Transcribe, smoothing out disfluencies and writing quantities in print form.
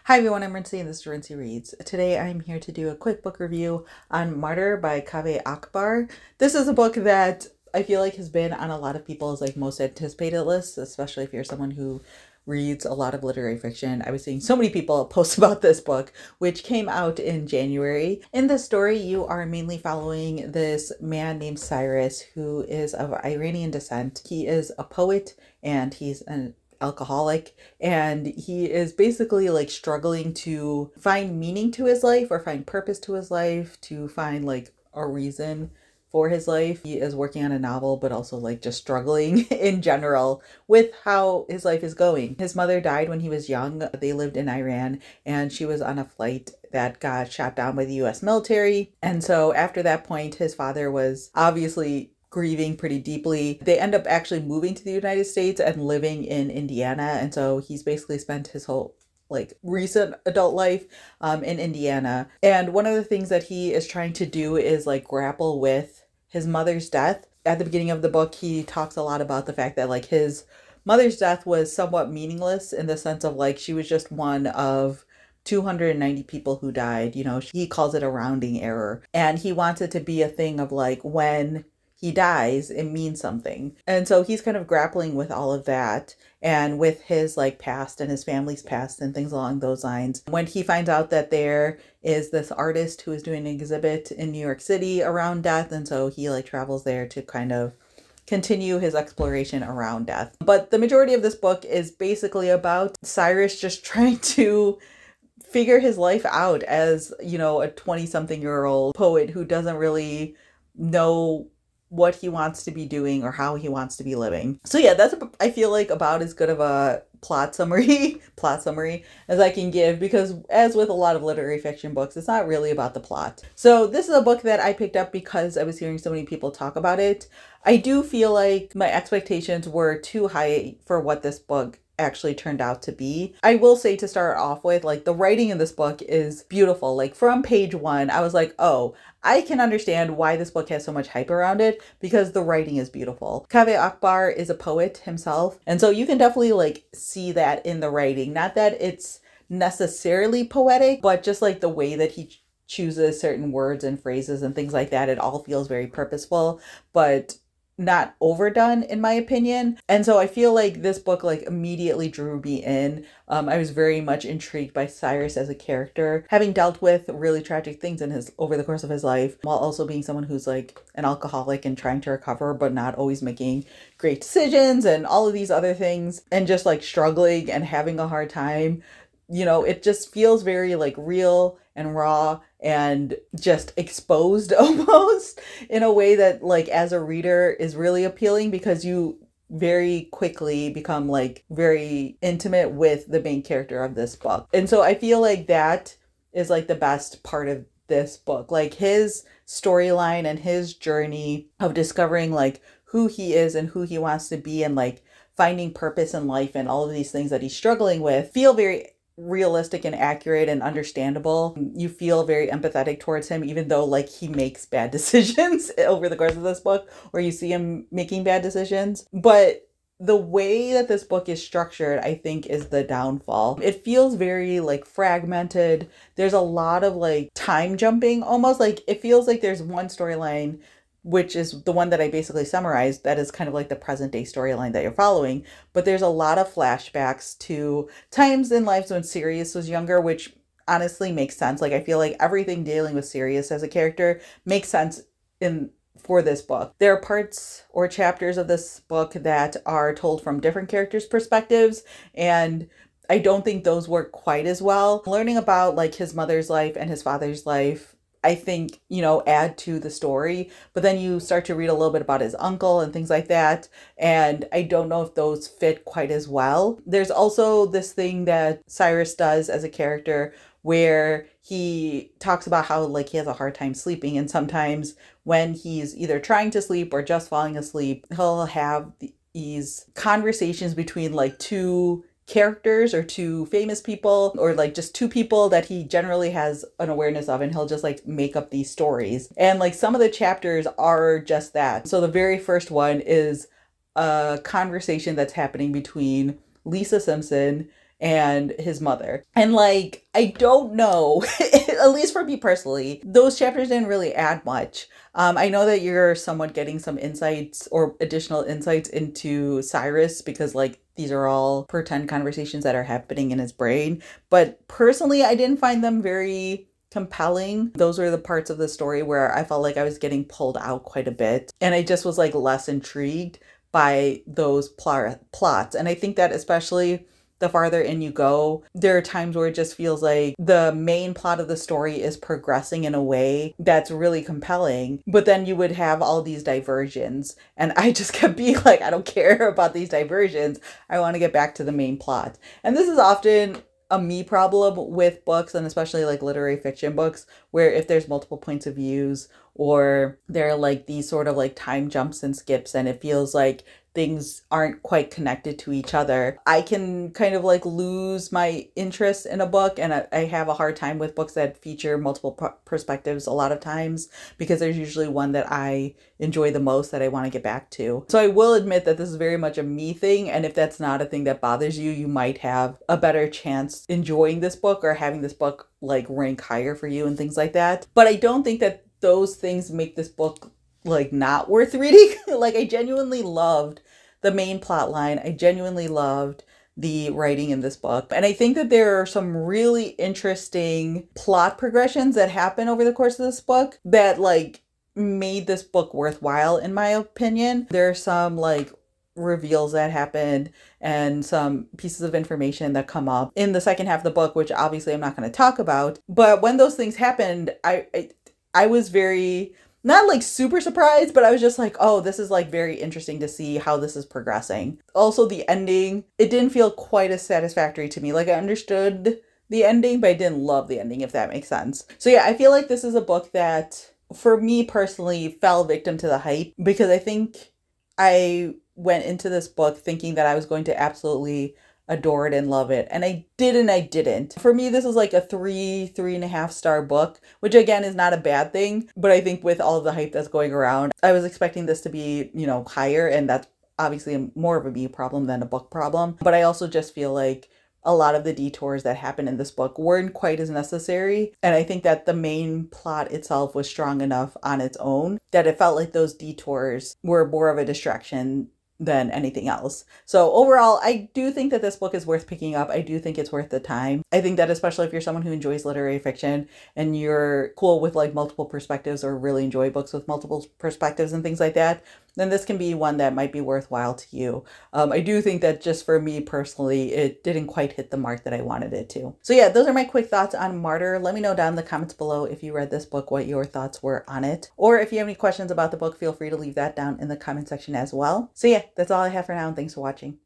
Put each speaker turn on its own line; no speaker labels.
Hi everyone, I'm Rincey and this is Rincey Reads. Today I'm here to do a quick book review on Martyr by Kaveh Akbar. This is a book that I feel like has been on a lot of people's most anticipated lists, especially if you're someone who reads a lot of literary fiction. I was seeing so many people post about this book, which came out in January. In this story, you are mainly following this man named Cyrus, who is of Iranian descent. He is a poet and he's an alcoholic, and he is basically struggling to find meaning to his life or find purpose to his life, to find a reason for his life. He is working on a novel, but also just struggling in general with how his life is going. His mother died when he was young. They lived in Iran and she was on a flight that got shot down by the US military. And so after that point, his father was obviously grieving pretty deeply. They end up actually moving to the United States and living in Indiana. And so he's basically spent his whole recent adult life in Indiana. And one of the things that he is trying to do is grapple with his mother's death. At the beginning of the book, he talks a lot about the fact that his mother's death was somewhat meaningless in the sense of she was just one of 290 people who died. You know, he calls it a rounding error. And he wants it to be a thing of when he dies, it means something. And so he's kind of grappling with all of that and with his past and his family's past and things along those lines. When he finds out that there is this artist who is doing an exhibit in New York City around death, and so he travels there to kind of continue his exploration around death. But the majority of this book is basically about Cyrus just trying to figure his life out as, you know, a 20-something-year-old poet who doesn't really know what he wants to be doing or how he wants to be living. So yeah, that's I feel about as good of a plot summary as I can give, because as with a lot of literary fiction books, it's not really about the plot. So this is a book that I picked up because I was hearing so many people talk about it. I do feel like my expectations were too high for what this book actually turned out to be. I will say, to start off with, the writing in this book is beautiful. From page one, I was like, oh, I can understand why this book has so much hype around it, because the writing is beautiful. Kaveh Akbar is a poet himself, and so you can definitely see that in the writing. Not that it's necessarily poetic, but just the way that he chooses certain words and phrases and things like that, it all feels very purposeful, but not overdone in my opinion. And so I feel this book immediately drew me in. I was very much intrigued by Cyrus as a character, having dealt with really tragic things in his over the course of his life, while also being someone who's an alcoholic and trying to recover, but not always making great decisions and all of these other things, and just struggling and having a hard time. You know, it just feels very real and raw and just exposed almost, in a way that as a reader is really appealing, because you very quickly become very intimate with the main character of this book. And so I feel that is the best part of this book, his storyline and his journey of discovering who he is and who he wants to be, and finding purpose in life, and all of these things that he's struggling with feel very realistic and accurate and understandable. You feel very empathetic towards him, even though he makes bad decisions over the course of this book, or you see him making bad decisions. But the way that this book is structured, I think, is the downfall. It feels very fragmented. There's a lot of time jumping almost. It feels there's one storyline, which is the one that I basically summarized, that is kind of the present day storyline that you're following. But there's a lot of flashbacks to times in lives when Sirius was younger, which honestly makes sense. I feel everything dealing with Sirius as a character makes sense for this book. There are parts or chapters of this book that are told from different characters' perspectives, and I don't think those work quite as well. Learning about his mother's life and his father's life, I think, you know, add to the story. But then you start to read a little bit about his uncle and things like that, and I don't know if those fit quite as well. There's also this thing that Cyrus does as a character where he talks about how he has a hard time sleeping, and sometimes when he's either trying to sleep or just falling asleep, he'll have these conversations between two characters or two famous people, or just two people that he generally has an awareness of, and he'll just make up these stories. And some of the chapters are just that. So the very first one is a conversation that's happening between Lisa Simpson and his mother. And like, I don't know, at least for me personally, those chapters didn't really add much. I know that you're somewhat getting some insights or additional insights into Cyrus because like these are all pretend conversations that are happening in his brain. But personally, I didn't find them very compelling. Those were the parts of the story where I felt like I was getting pulled out quite a bit. And I just was like less intrigued by those plots. And I think that especially the farther in you go, there are times where it just feels like the main plot of the story is progressing in a way that's really compelling, but then you would have all these diversions. And I just kept being like, I don't care about these diversions. I want to get back to the main plot. And this is often a me problem with books, and especially like literary fiction books, where if there's multiple points of views or there are like these sort of like time jumps and skips and it feels like things aren't quite connected to each other, I can kind of like lose my interest in a book. And I have a hard time with books that feature multiple perspectives a lot of times, because there's usually one that I enjoy the most that I want to get back to. So I will admit that this is very much a me thing. And if that's not a thing that bothers you, you might have a better chance enjoying this book or having this book like rank higher for you and things like that. But I don't think that those things make this book like not worth reading. Like, I genuinely loved the main plot line. I genuinely loved the writing in this book. And I think that there are some really interesting plot progressions that happen over the course of this book that like made this book worthwhile, in my opinion. There are some like reveals that happened and some pieces of information that come up in the second half of the book, which obviously I'm not going to talk about. But when those things happened, I was very, not like super surprised, but I was just like, oh, this is like very interesting to see how this is progressing. Also, the ending, it didn't feel quite as satisfactory to me. Like, I understood the ending, but I didn't love the ending, if that makes sense. So yeah, I feel like this is a book that, for me personally, fell victim to the hype, because I think I went into this book thinking that I was going to absolutely adore it and love it. And I did and I didn't. For me, this is like a 3.5 star book, which again is not a bad thing. But I think with all of the hype that's going around, I was expecting this to be, you know, higher. And that's obviously more of a me problem than a book problem. But I also just feel like a lot of the detours that happen in this book weren't quite as necessary. And I think that the main plot itself was strong enough on its own that it felt like those detours were more of a distraction than anything else. So overall, I do think that this book is worth picking up. I do think it's worth the time. I think that especially if you're someone who enjoys literary fiction and you're cool with like multiple perspectives or really enjoy books with multiple perspectives and things like that, then this can be one that might be worthwhile to you. I do think that just for me personally, it didn't quite hit the mark that I wanted it to. So yeah, those are my quick thoughts on Martyr. Let me know down in the comments below if you read this book, what your thoughts were on it. Or if you have any questions about the book, feel free to leave that down in the comment section as well. So yeah, that's all I have for now, and thanks for watching.